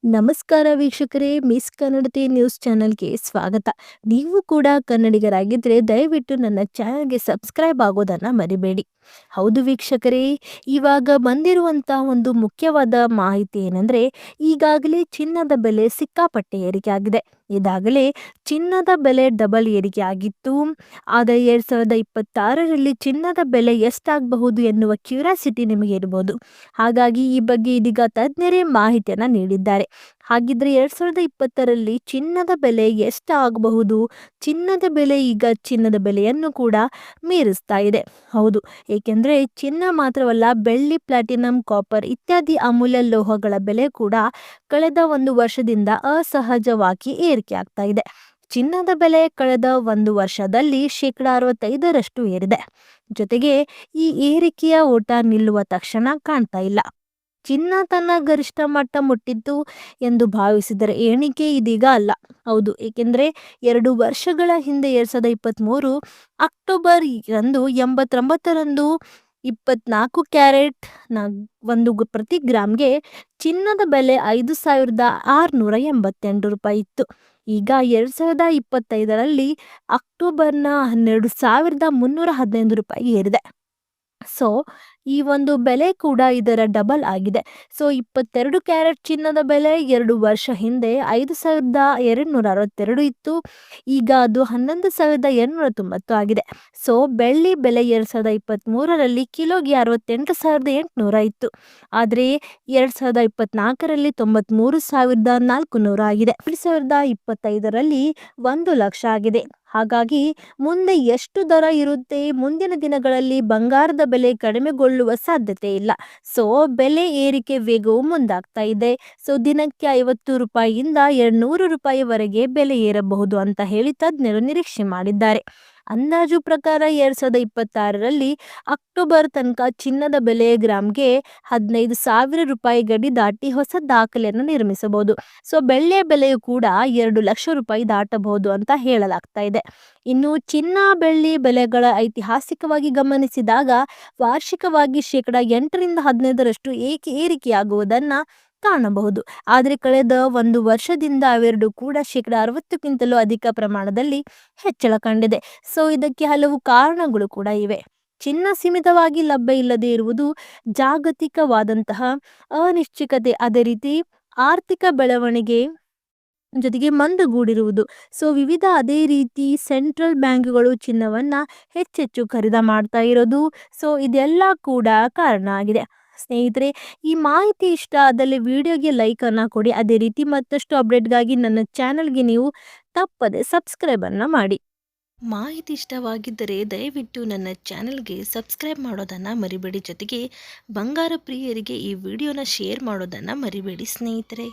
ನಮಸ್ಕಾರ ವೀಕ್ಷಕರೇ, ಮಿಸ್ ಕನ್ನಡತಿ ನ್ಯೂಸ್ ಚಾನೆಲ್ಗೆ ಸ್ವಾಗತ. ನೀವು ಕೂಡ ಕನ್ನಡಿಗರಾಗಿದ್ದರೆ ದಯವಿಟ್ಟು ನನ್ನ ಚಾನೆಲ್ಗೆ ಸಬ್ಸ್ಕ್ರೈಬ್ ಆಗೋದನ್ನು ಮರಿಬೇಡಿ. ಹೌದು ವೀಕ್ಷಕರೇ, ಇವಾಗ ಬಂದಿರುವಂಥ ಒಂದು ಮುಖ್ಯವಾದ ಮಾಹಿತಿ ಏನಂದರೆ, ಈಗಾಗಲೇ ಚಿನ್ನದ ಬೆಲೆ ಸಿಕ್ಕಾಪಟ್ಟೆ ಏರಿಕೆ ಆಗಿದೆ. ಇದಾಗಲೇ ಚಿನ್ನದ ಬೆಲೆ ಡಬಲ್ ಏರಿಕೆ ಆಗಿತ್ತು. ಆದರೆ 2026ರಲ್ಲಿ ಚಿನ್ನದ ಬೆಲೆ ಎಷ್ಟಾಗಬಹುದು ಎನ್ನುವ ಕ್ಯೂರಿಯಾಸಿಟಿ ನಿಮಗೆ ಇರ್ಬೋದು. ಹಾಗಾಗಿ ಈ ಬಗ್ಗೆ ಇದೀಗ ತಜ್ಞರೇ ಮಾಹಿತಿಯನ್ನು ನೀಡಿದ್ದಾರೆ. ಹಾಗಿದ್ರೆ 2020ರಲ್ಲಿ ಚಿನ್ನದ ಬೆಲೆ ಎಷ್ಟಾಗಬಹುದು? ಚಿನ್ನದ ಬೆಲೆ ಈಗ ಚಿನ್ನದ ಬೆಲೆಯನ್ನು ಕೂಡ ಮೀರಿಸ್ತಾ ಇದೆ. ಹೌದು, ಏಕೆಂದರೆ ಚಿನ್ನ ಮಾತ್ರವಲ್ಲ, ಬೆಳ್ಳಿ, ಪ್ಲಾಟಿನಂ, ಕಾಪರ್ ಇತ್ಯಾದಿ ಅಮೂಲ್ಯ ಲೋಹಗಳ ಬೆಲೆ ಕೂಡ ಕಳೆದ ಒಂದು ವರ್ಷದಿಂದ ಅಸಹಜವಾಗಿ ಏರಿಕೆ ಆಗ್ತಾ ಇದೆ. ಚಿನ್ನದ ಬೆಲೆ ಕಳೆದ ಒಂದು ವರ್ಷದಲ್ಲಿ 65% ಏರಿದೆ. ಜೊತೆಗೆ ಈ ಏರಿಕೆಯ ಓಟ ನಿಲ್ಲುವ ತಕ್ಷಣ ಕಾಣ್ತಾ ಇಲ್ಲ. ಚಿನ್ನ ತನ್ನ ಗರಿಷ್ಠ ಮಟ್ಟ ಮುಟ್ಟಿತ್ತು ಎಂದು ಭಾವಿಸಿದರೆ ಎಣಿಕೆ ಇದೀಗ ಅಲ್ಲ. ಹೌದು, ಏಕೆಂದರೆ 2 ವರ್ಷಗಳ ಹಿಂದೆ 2023 ಅಕ್ಟೋಬರ್ ರಂದು 89ರಂದು 24 ಕ್ಯಾರೆಟ್ ಪ್ರತಿ ಗ್ರಾಮ್ಗೆ ಚಿನ್ನದ ಬೆಲೆ 5,688 ರೂಪಾಯಿ ಇತ್ತು. ಈಗ 2025ರಲ್ಲಿ ಅಕ್ಟೋಬರ್ನ 12,315 ರೂಪಾಯಿ ಏರಿದೆ. ಸೊ ಈ ಒಂದು ಬೆಲೆ ಕೂಡ ಇದರ ಡಬಲ್ ಆಗಿದೆ. ಸೊ 22 ಕ್ಯಾರೆಟ್ ಚಿನ್ನದ ಬೆಲೆ 2 ವರ್ಷ ಹಿಂದೆ 5,262 ಇತ್ತು. ಈಗ ಅದು 11,890 ಆಗಿದೆ. ಸೊ ಬೆಳ್ಳಿ ಬೆಲೆ 2023ರಲ್ಲಿ ಕಿಲೋಗೆ 68,800 ಇತ್ತು. ಆದರೆ 2024ರಲ್ಲಿ 93,400 ಆಗಿದೆ. 2025ರಲ್ಲಿ 1,00,000 ಆಗಿದೆ. ಹಾಗಾಗಿ ಮುಂದೆ ಎಷ್ಟು ದರ ಇರುತ್ತೆ? ಮುಂದಿನ ದಿನಗಳಲ್ಲಿ ಬಂಗಾರದ ಬೆಲೆ ಕಡಿಮೆಗೊಳ್ಳುವ ಸಾಧ್ಯತೆ ಇಲ್ಲ. ಸೊ ಬೆಲೆ ಏರಿಕೆ ವೇಗವು ಮುಂದಾಗ್ತಾ ಇದೆ. ಸೊ ದಿನಕ್ಕೆ 50 ರೂಪಾಯಿಯಿಂದ 200 ರೂಪಾಯಿವರೆಗೆ ಬೆಲೆ ಏರಬಹುದು ಅಂತ ಹೇಳಿ ತಜ್ಞರು ನಿರೀಕ್ಷೆ ಮಾಡಿದ್ದಾರೆ. ಅಂದಾಜು ಪ್ರಕಾರ 2026ರಲ್ಲಿ ಅಕ್ಟೋಬರ್ ತನಕ ಚಿನ್ನದ ಬೆಲೆ ಗ್ರಾಮ್ಗೆ 15,000 ರೂಪಾಯಿ ಗಡಿ ದಾಟಿ ಹೊಸ ದಾಖಲೆಯನ್ನು ನಿರ್ಮಿಸಬಹುದು. ಸೊ ಬೆಳ್ಳಿಯ ಬೆಲೆಯು ಕೂಡ 2 ಲಕ್ಷ ರೂಪಾಯಿ ದಾಟಬಹುದು ಅಂತ ಹೇಳಲಾಗ್ತಾ ಇದೆ. ಇನ್ನು ಚಿನ್ನ ಬೆಳ್ಳಿ ಬೆಲೆಗಳ ಐತಿಹಾಸಿಕವಾಗಿ ಗಮನಿಸಿದಾಗ ವಾರ್ಷಿಕವಾಗಿ 8ರಿಂದ 15ರಷ್ಟು ಏರಿಕೆಯಾಗುವುದನ್ನು ಕಾಣಬಹುದು. ಆದರೆ ಕಳೆದ ಒಂದು ವರ್ಷದಿಂದ ಅವೆರಡು ಕೂಡ 60ಕ್ಕಿಂತಲೂ ಅಧಿಕ ಪ್ರಮಾಣದಲ್ಲಿ ಹೆಚ್ಚಳ ಕಂಡಿದೆ. ಸೊ ಇದಕ್ಕೆ ಹಲವು ಕಾರಣಗಳು ಕೂಡ ಇವೆ. ಚಿನ್ನ ಸೀಮಿತವಾಗಿ ಲಭ್ಯ ಇಲ್ಲದೆ ಇರುವುದು, ಜಾಗತಿಕವಾದಂತಹ ಅನಿಶ್ಚಿತತೆ, ಅದೇ ರೀತಿ ಆರ್ಥಿಕ ಬೆಳವಣಿಗೆ ಜೊತೆಗೆ ಮಂದಗೂಡಿರುವುದು. ಸೊ ಅದೇ ರೀತಿ ಸೆಂಟ್ರಲ್ ಬ್ಯಾಂಕ್ಗಳು ಚಿನ್ನವನ್ನು ಹೆಚ್ಚೆಚ್ಚು ಖರೀದಿ ಮಾಡ್ತಾ ಇರೋದು. ಸೊ ಇದೆಲ್ಲ ಕೂಡ ಕಾರಣ ಆಗಿದೆ. ಸ್ನೇಹಿತರೆ, ಈ ಮಾಹಿತಿ ಇಷ್ಟ ಆದಲ್ಲಿ ವಿಡಿಯೋಗೆ ಲೈಕನ್ನು ಕೊಡಿ. ಅದೇ ರೀತಿ ಮತ್ತಷ್ಟು ಅಪ್ಡೇಟ್ಗಾಗಿ ನನ್ನ ಚಾನಲ್ಗೆ ನೀವು ತಪ್ಪದೆ ಸಬ್ಸ್ಕ್ರೈಬನ್ನು ಮಾಡಿ. ಮಾಹಿತಿ ಇಷ್ಟವಾಗಿದ್ದರೆ ದಯವಿಟ್ಟು ನನ್ನ ಚಾನಲ್ಗೆ ಸಬ್ಸ್ಕ್ರೈಬ್ ಮಾಡೋದನ್ನು ಮರಿಬೇಡಿ. ಜೊತೆಗೆ ಬಂಗಾರ ಪ್ರಿಯರಿಗೆ ಈ ವಿಡಿಯೋನ ಶೇರ್ ಮಾಡೋದನ್ನು ಮರಿಬೇಡಿ ಸ್ನೇಹಿತರೆ.